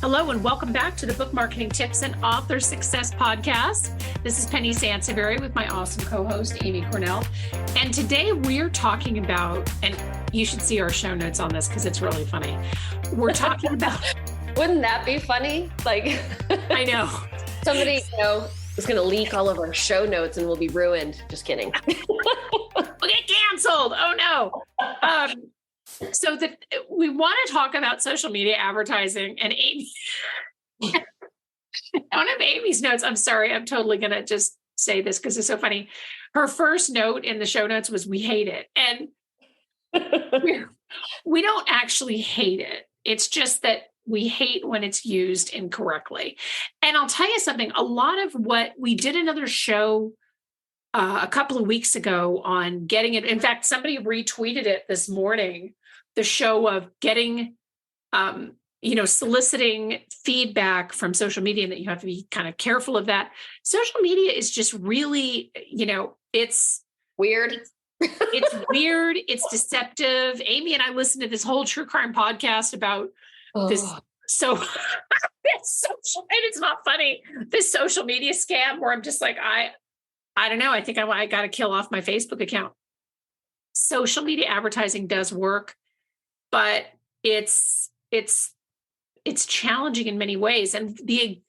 Hello and welcome back to the Book Marketing Tips and Author Success Podcast. This is Penny Sansevieri with my awesome co-host, Amy Cornell. And today we're talking about, and you should see our show notes on this because it's really funny. We're talking about... Wouldn't that be funny? Like, I know. Somebody, is going to leak all of our show notes and we'll be ruined. Just kidding. We'll get canceled. Oh no. So we want to talk about social media advertising, and Amy, one of Amy's notes, I'm sorry, I'm totally going to just say this because it's so funny. Her first note in the show notes was, we hate it. And we don't actually hate it. It's just that we hate when it's used incorrectly. And I'll tell you something, a lot of what we did another show a couple of weeks ago on getting it. In fact, somebody retweeted it this morning, the show of getting, soliciting feedback from social media, and that you have to be kind of careful of that. Social media is just really, it's weird. It's weird. It's deceptive. Amy and I listened to this whole true crime podcast about this. So it's social, and it's not funny. This social media scam where I'm just like, I don't know. I think I got to kill off my Facebook account. Social media advertising does work, but it's challenging in many ways. And the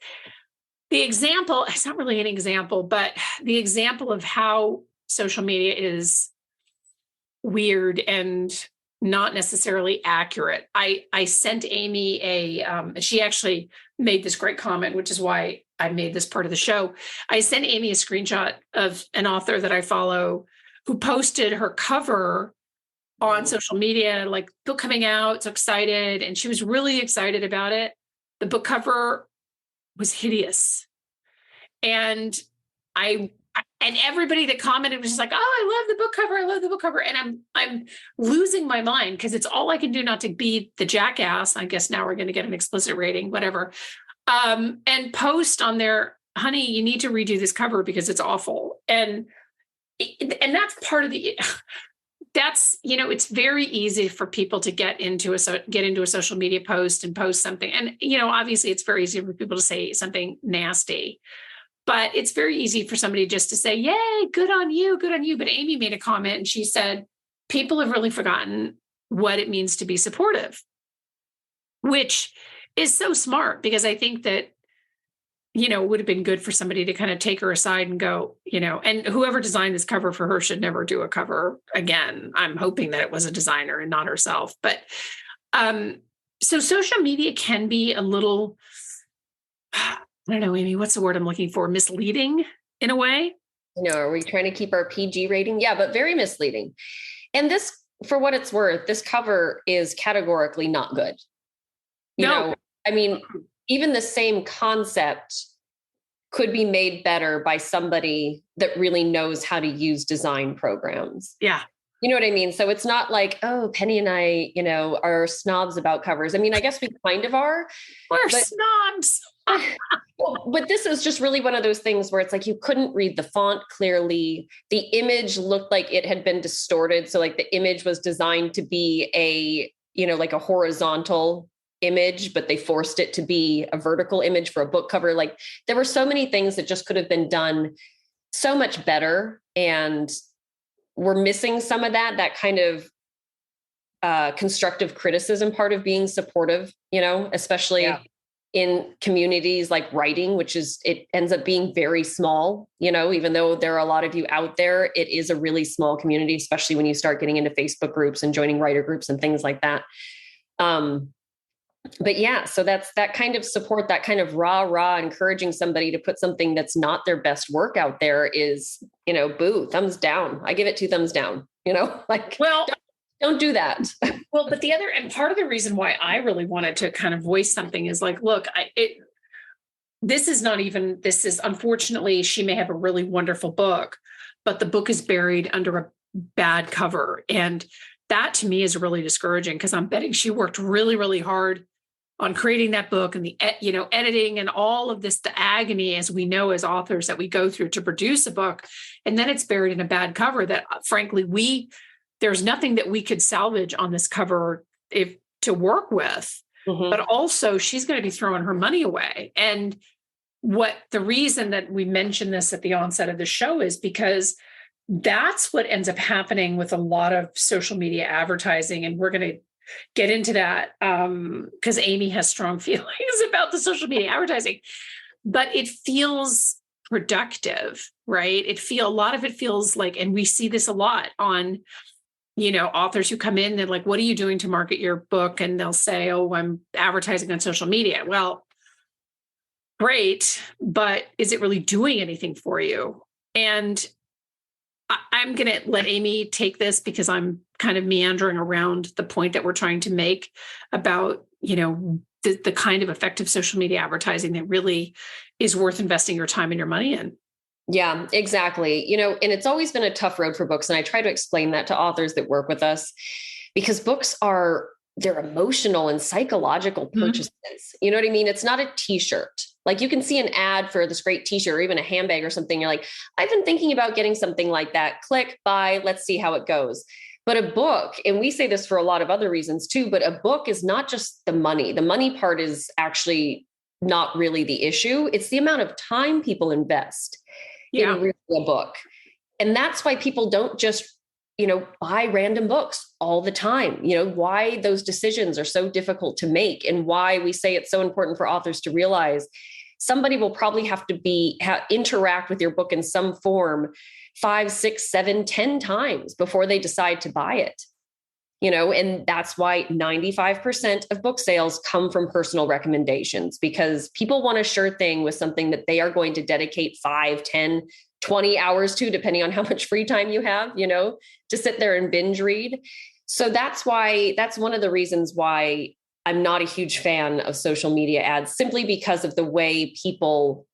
example, it's not really an example, but the example of how social media is weird and not necessarily accurate. I sent Amy she actually made this great comment, which is why I made this part of the show. I sent Amy a screenshot of an author that I follow who posted her cover on social media, like, book coming out, so excited. And she was really excited about it. The book cover was hideous. And everybody that commented was just like, oh, I love the book cover. I love the book cover. And I'm losing my mind because it's all I can do not to be the jackass. I guess now we're going to get an explicit rating, whatever. And post on there, honey, you need to redo this cover because it's awful. And that's part of it's very easy for people to get into a social media post and post something. And, obviously it's very easy for people to say something nasty, but it's very easy for somebody just to say, yay, good on you, good on you. But Amy made a comment and she said, people have really forgotten what it means to be supportive, which is so smart, because I think that, it would have been good for somebody to kind of take her aside and go, and whoever designed this cover for her should never do a cover again. I'm hoping that it was a designer and not herself. But so social media can be a little, I don't know, Amy, what's the word I'm looking for? Misleading in a way? Are we trying to keep our PG rating? Yeah, but very misleading. And this, for what it's worth, this cover is categorically not good. Even the same concept could be made better by somebody that really knows how to use design programs. Yeah. You know what I mean? So it's not like, oh, Penny and I, are snobs about covers. I mean, I guess we kind of are. We're snobs. But this is just really one of those things where it's like, you couldn't read the font clearly. The image looked like it had been distorted. So like the image was designed to be like a horizontal image, but they forced it to be a vertical image for a book cover. Like, there were so many things that just could have been done so much better. And we're missing some of that kind of constructive criticism part of being supportive, especially in communities like writing, it ends up being very small, even though there are a lot of you out there, it is a really small community, especially when you start getting into Facebook groups and joining writer groups and things like that. But yeah, so that's that kind of support, that kind of rah, encouraging somebody to put something that's not their best work out there is, boo, thumbs down. I give it 2 thumbs down, don't do that. Well, but and part of the reason why I really wanted to kind of voice something is like, look, this is unfortunately, she may have a really wonderful book, but the book is buried under a bad cover. And that to me is really discouraging, because I'm betting she worked really, really hard on creating that book and the, editing and all of this, the agony, as we know, as authors, that we go through to produce a book. And then it's buried in a bad cover that frankly, there's nothing that we could salvage on this cover to work with. but also she's going to be throwing her money away. And what the reason that we mentioned this at the onset of the show is because that's what ends up happening with a lot of social media advertising. And we're going to get into that because Amy has strong feelings about the social media advertising, but it feels productive, right? A lot of it feels like, and we see this a lot on, authors who come in, they're like, what are you doing to market your book? And they'll say, oh, I'm advertising on social media. Well, great, but is it really doing anything for you? And I'm going to let Amy take this because I'm kind of meandering around the point that we're trying to make about, the kind of effective social media advertising that really is worth investing your time and your money in. Yeah, exactly. And it's always been a tough road for books. And I try to explain that to authors that work with us because books they're emotional and psychological purchases. You know what I mean? It's not a t-shirt. Like you can see an ad for this great t-shirt or even a handbag or something. You're like, I've been thinking about getting something like that. Click, buy, let's see how it goes. But a book, and we say this for a lot of other reasons too, but a book is not just the money. The money part is actually not really the issue. It's the amount of time people invest in reading a book. And that's why people don't just buy random books all the time, why those decisions are so difficult to make and why we say it's so important for authors to realize somebody will probably have to interact with your book in some form 5, 6, 7, 10 times before they decide to buy it. And that's why 95% of book sales come from personal recommendations because people want a sure thing with something that they are going to dedicate 5, 10, 20 hours to, depending on how much free time you have, to sit there and binge read. So that's one of the reasons why I'm not a huge fan of social media ads, simply because of the way people,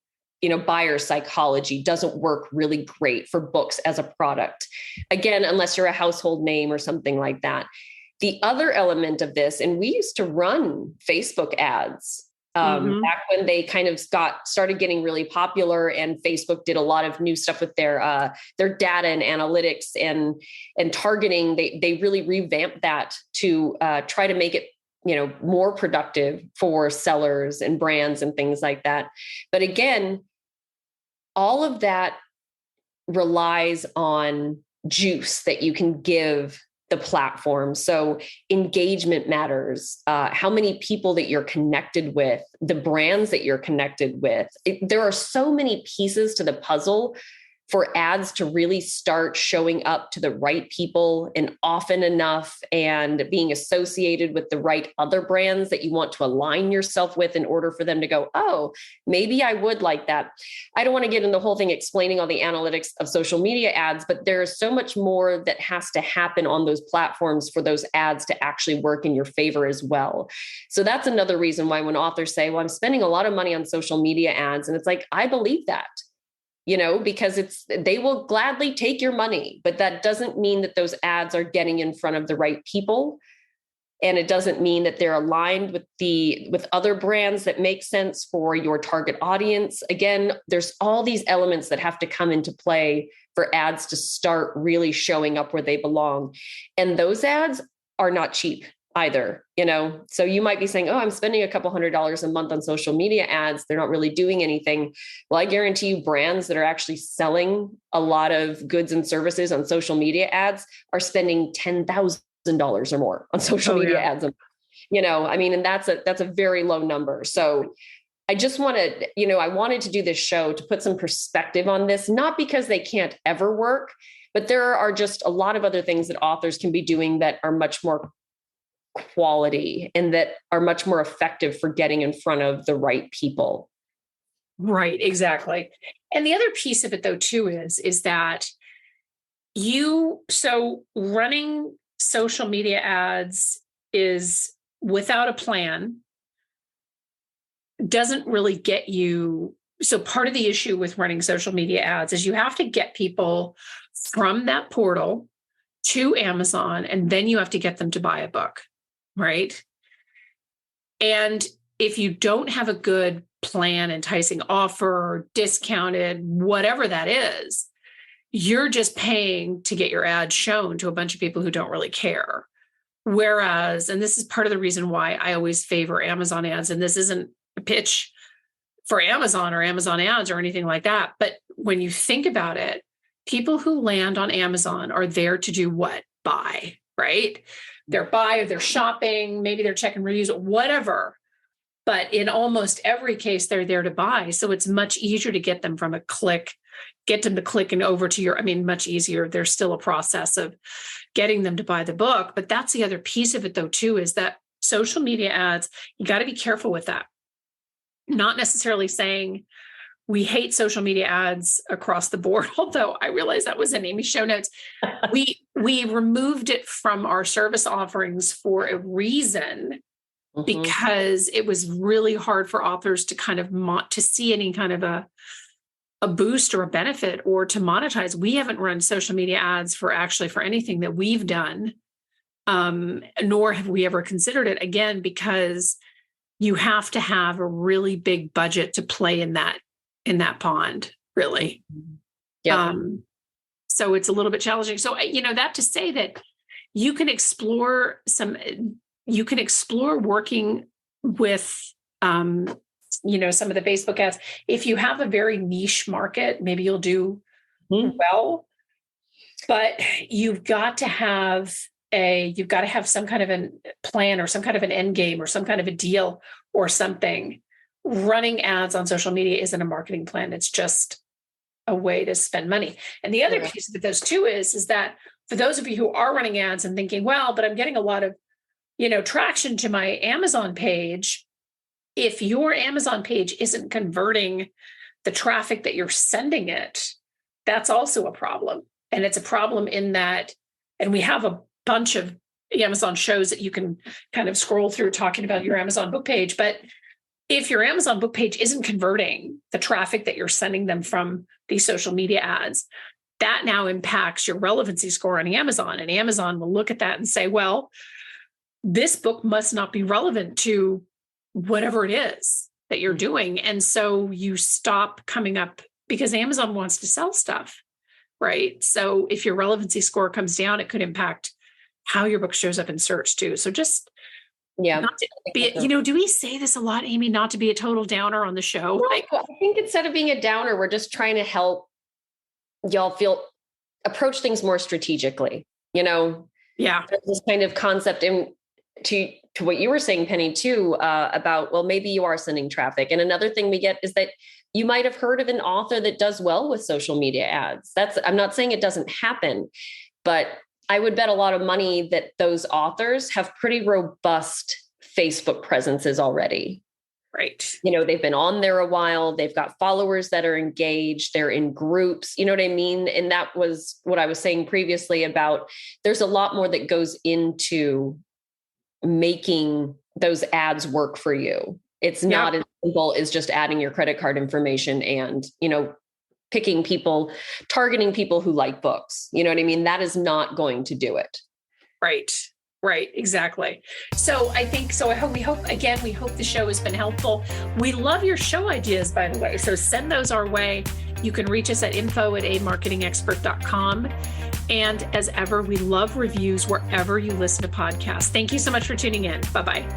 buyer psychology doesn't work really great for books as a product. Again, unless you're a household name or something like that. The other element of this, and we used to run Facebook ads back when they kind of started getting really popular, and Facebook did a lot of new stuff with their data and analytics and targeting. They really revamped that to try to make it more productive for sellers and brands and things like that. But again, all of that relies on juice that you can give the platform. So engagement matters, how many people that you're connected with, the brands that you're connected with. There are so many pieces to the puzzle for ads to really start showing up to the right people and often enough, and being associated with the right other brands that you want to align yourself with in order for them to go, oh, maybe I would like that. I don't want to get in the whole thing explaining all the analytics of social media ads, but there's so much more that has to happen on those platforms for those ads to actually work in your favor as well. So that's another reason why when authors say, well, I'm spending a lot of money on social media ads, and it's like, I believe that. Because they will gladly take your money, but that doesn't mean that those ads are getting in front of the right people. And it doesn't mean that they're aligned with other brands that make sense for your target audience. Again, there's all these elements that have to come into play for ads to start really showing up where they belong. And those ads are not cheap either, so you might be saying, oh, I'm spending a couple $100s a month on social media ads. They're not really doing anything. Well, I guarantee you brands that are actually selling a lot of goods and services on social media ads are spending $10,000 or more on social media ads. And that's a very low number. So I just wanted to do this show to put some perspective on this, not because they can't ever work, but there are just a lot of other things that authors can be doing that are much more quality and that are much more effective for getting in front of the right people. Right, exactly. And the other piece of it though, too, is that so running social media ads is without a plan doesn't really get you. So part of the issue with running social media ads is you have to get people from that portal to Amazon, and then you have to get them to buy a book. Right. And if you don't have a good plan, enticing offer, discounted, whatever that is, you're just paying to get your ad shown to a bunch of people who don't really care. Whereas, and this is part of the reason why I always favor Amazon ads, and this isn't a pitch for Amazon or Amazon ads or anything like that. But when you think about it, people who land on Amazon are there to do what? Buy, right? They're buy, they're shopping, maybe they're checking reviews, whatever. But in almost every case, they're there to buy. So it's much easier to get them from a click, get them to click and over to much easier. There's still a process of getting them to buy the book. But that's the other piece of it, though, too, is that social media ads, you got to be careful with that. Not necessarily saying we hate social media ads across the board, although I realize that was in Amy's show notes. We removed it from our service offerings for a reason, because it was really hard for authors to kind of to see any kind of a boost or a benefit or to monetize. We haven't run social media ads for anything that we've done, nor have we ever considered it, again, because you have to have a really big budget to play in that pond, really. Yeah. So it's a little bit challenging. So, that to say that you can explore working with, some of the Facebook ads. If you have a very niche market, maybe you'll do well, but you've got to have some kind of a plan or some kind of an end game or some kind of a deal or something. Running ads on social media isn't a marketing plan. It's just a way to spend money. And the other piece of those two is that for those of you who are running ads and thinking, well, but I'm getting a lot of, traction to my Amazon page. If your Amazon page isn't converting the traffic that you're sending it, that's also a problem. And it's a problem in that, and we have a bunch of Amazon shows that you can kind of scroll through talking about your Amazon book page. But if your Amazon book page isn't converting the traffic that you're sending them from these social media ads, that now impacts your relevancy score on Amazon. And Amazon will look at that and say, well, this book must not be relevant to whatever it is that you're doing. And so you stop coming up because Amazon wants to sell stuff, right? So if your relevancy score comes down, it could impact how your book shows up in search too. So just, not to be, do we say this a lot, Amy, not to be a total downer on the show? No, I think instead of being a downer, we're just trying to help y'all approach things more strategically, Yeah. There's this kind of concept to what you were saying, Penny, too, about, well, maybe you are sending traffic. And another thing we get is that you might have heard of an author that does well with social media ads. I'm not saying it doesn't happen, but I would bet a lot of money that those authors have pretty robust Facebook presences already. Right. They've been on there a while. They've got followers that are engaged. They're in groups. You know what I mean? And that was what I was saying previously about there's a lot more that goes into making those ads work for you. It's not as simple as just adding your credit card information and, picking people, targeting people who like books. You know what I mean? That is not going to do it. Right. Exactly. So I think, we hope the show has been helpful. We love your show ideas, by the way. So send those our way. You can reach us at info@amarketingexpert.com. And as ever, we love reviews wherever you listen to podcasts. Thank you so much for tuning in. Bye-bye.